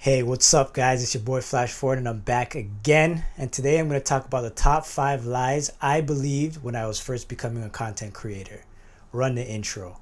Hey, what's up guys? It's your boy Flash Forward and I'm back again. And today I'm going to talk about the top 5 lies I believed when I was first becoming a content creator. Run the intro.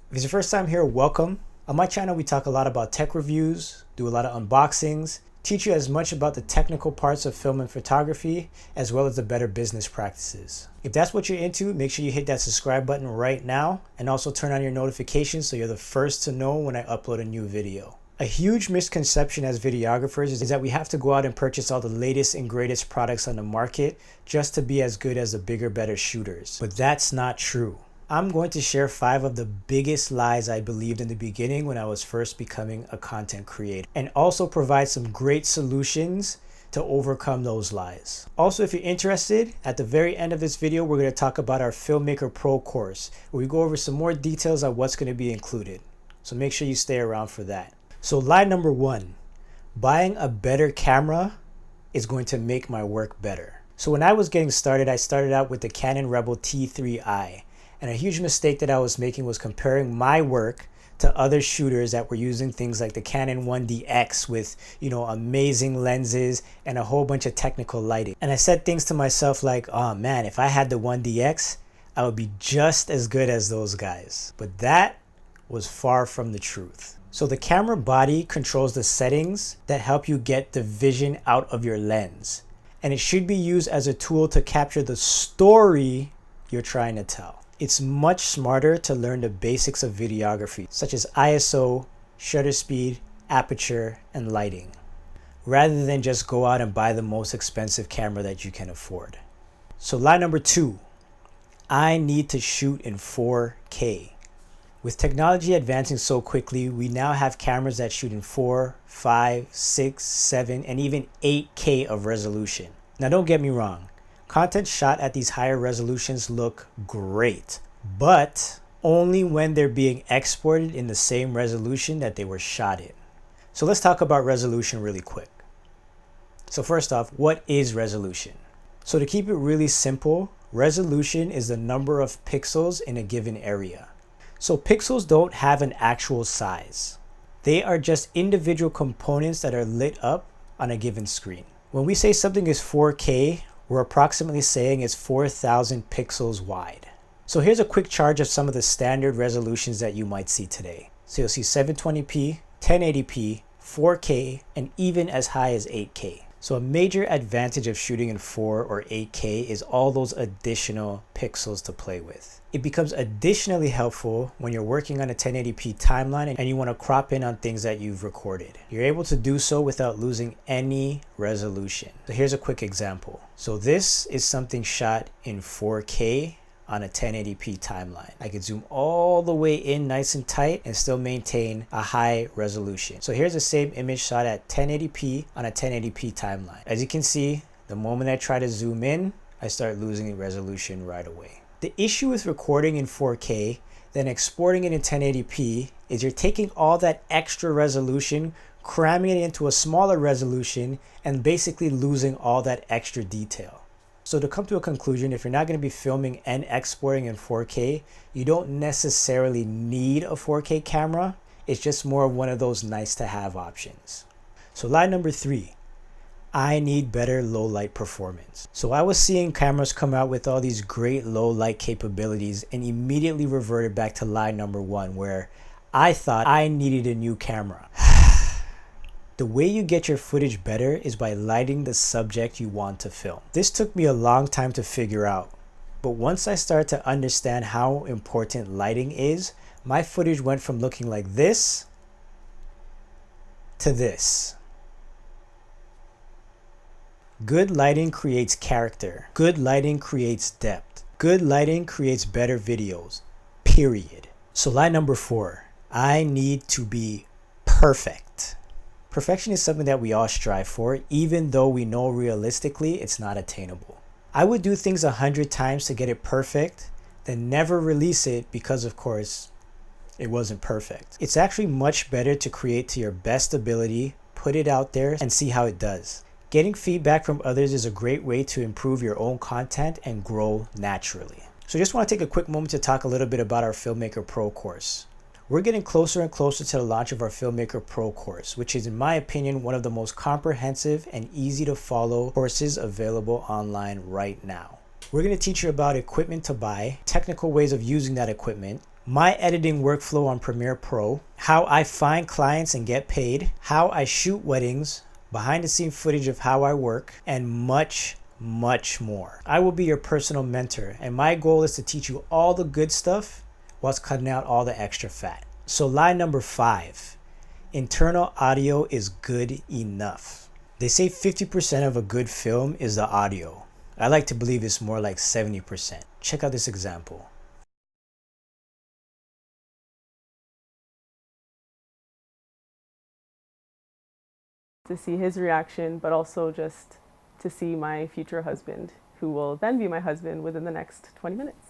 If it's your first time here, welcome. On my channel we talk a lot about tech reviews, do a lot of unboxings, teach you as much about the technical parts of film and photography, as well as the better business practices. If that's what you're into, make sure you hit that subscribe button right now and also turn on your notifications so you're the first to know when I upload a new video. A huge misconception as videographers is that we have to go out and purchase all the latest and greatest products on the market just to be as good as the bigger, better shooters. But that's not true. I'm going to share 5 of the biggest lies I believed in the beginning when I was first becoming a content creator, and also provide some great solutions to overcome those lies. Also, if you're interested, at the very end of this video, we're going to talk about our Filmmaker Pro course, where we go over some more details on what's going to be included. So make sure you stay around for that. So lie number 1, buying a better camera is going to make my work better. So when I was getting started, I started out with the Canon Rebel T3i. And a huge mistake that I was making was comparing my work to other shooters that were using things like the Canon 1DX with, amazing lenses and a whole bunch of technical lighting. And I said things to myself like, oh man, if I had the 1DX, I would be just as good as those guys. But that was far from the truth. So the camera body controls the settings that help you get the vision out of your lens. And it should be used as a tool to capture the story you're trying to tell. It's much smarter to learn the basics of videography, such as ISO, shutter speed, aperture, and lighting, rather than just go out and buy the most expensive camera that you can afford. So lie number 2, I need to shoot in 4K. With technology advancing so quickly, we now have cameras that shoot in 4, 5, 6, 7, and even 8K of resolution. Now don't get me wrong. Content shot at these higher resolutions look great, but only when they're being exported in the same resolution that they were shot in. So let's talk about resolution really quick. So first off, what is resolution? So to keep it really simple, resolution is the number of pixels in a given area. So pixels don't have an actual size. They are just individual components that are lit up on a given screen. When we say something is 4K, we're approximately saying it's 4,000 pixels wide. So here's a quick chart of some of the standard resolutions that you might see today. So you'll see 720p, 1080p, 4K, and even as high as 8K. So a major advantage of shooting in 4 or 8K is all those additional pixels to play with. It becomes additionally helpful when you're working on a 1080p timeline and you want to crop in on things that you've recorded. You're able to do so without losing any resolution. So here's a quick example. So this is something shot in 4K on a 1080p timeline. I could zoom all the way in nice and tight and still maintain a high resolution. So here's the same image shot at 1080p on a 1080p timeline. As you can see, the moment I try to zoom in, I start losing resolution right away. The issue with recording in 4K, then exporting it in 1080p, is you're taking all that extra resolution, cramming it into a smaller resolution, and basically losing all that extra detail. So to come to a conclusion, if you're not going to be filming and exporting in 4K, you don't necessarily need a 4K camera. It's just more of one of those nice to have options. So lie number 3, I need better low light performance. So I was seeing cameras come out with all these great low light capabilities and immediately reverted back to lie number 1, where I thought I needed a new camera. The way you get your footage better is by lighting the subject you want to film. This took me a long time to figure out, but once I started to understand how important lighting is, my footage went from looking like this to this. Good lighting creates character. Good lighting creates depth. Good lighting creates better videos, period. So lie number 4, I need to be perfect. Perfection is something that we all strive for, even though we know realistically it's not attainable. I would do things 100 times to get it perfect, then never release it because, of course, it wasn't perfect. It's actually much better to create to your best ability, put it out there, and see how it does. Getting feedback from others is a great way to improve your own content and grow naturally. So just want to take a quick moment to talk a little bit about our Filmmaker Pro course. We're getting closer and closer to the launch of our Filmmaker Pro course, which is, in my opinion, one of the most comprehensive and easy to follow courses available online right now. We're going to teach you about equipment to buy, technical ways of using that equipment, my editing workflow on Premiere Pro, how I find clients and get paid, how I shoot weddings, behind the scene footage of how I work, and much more. I will be your personal mentor, and my goal is to teach you all the good stuff whilst cutting out all the extra fat. So lie number 5, internal audio is good enough. They say 50% of a good film is the audio. I like to believe it's more like 70%. Check out this example. To see his reaction, but also just to see my future husband, who will then be my husband within the next 20 minutes.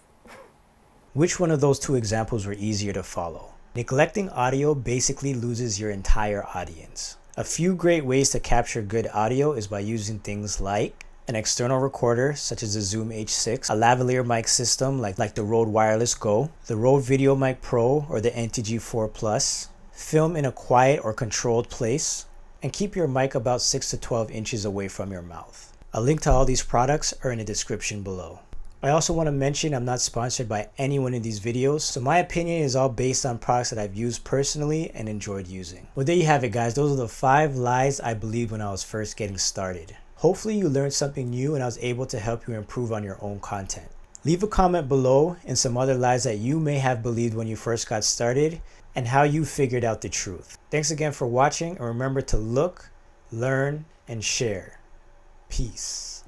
Which one of those two examples were easier to follow? Neglecting audio basically loses your entire audience. A few great ways to capture good audio is by using things like an external recorder such as the Zoom H6, a lavalier mic system like the Rode Wireless Go, the Rode Video Mic Pro or the NTG4 Plus, film in a quiet or controlled place, and keep your mic about 6 to 12 inches away from your mouth. A link to all these products are in the description below. I also want to mention I'm not sponsored by anyone in these videos, so my opinion is all based on products that I've used personally and enjoyed using. Well, there you have it, guys. Those are the 5 lies I believed when I was first getting started. Hopefully you learned something new and I was able to help you improve on your own content. Leave a comment below and some other lies that you may have believed when you first got started and how you figured out the truth. Thanks again for watching, and remember to look, learn, and share. Peace.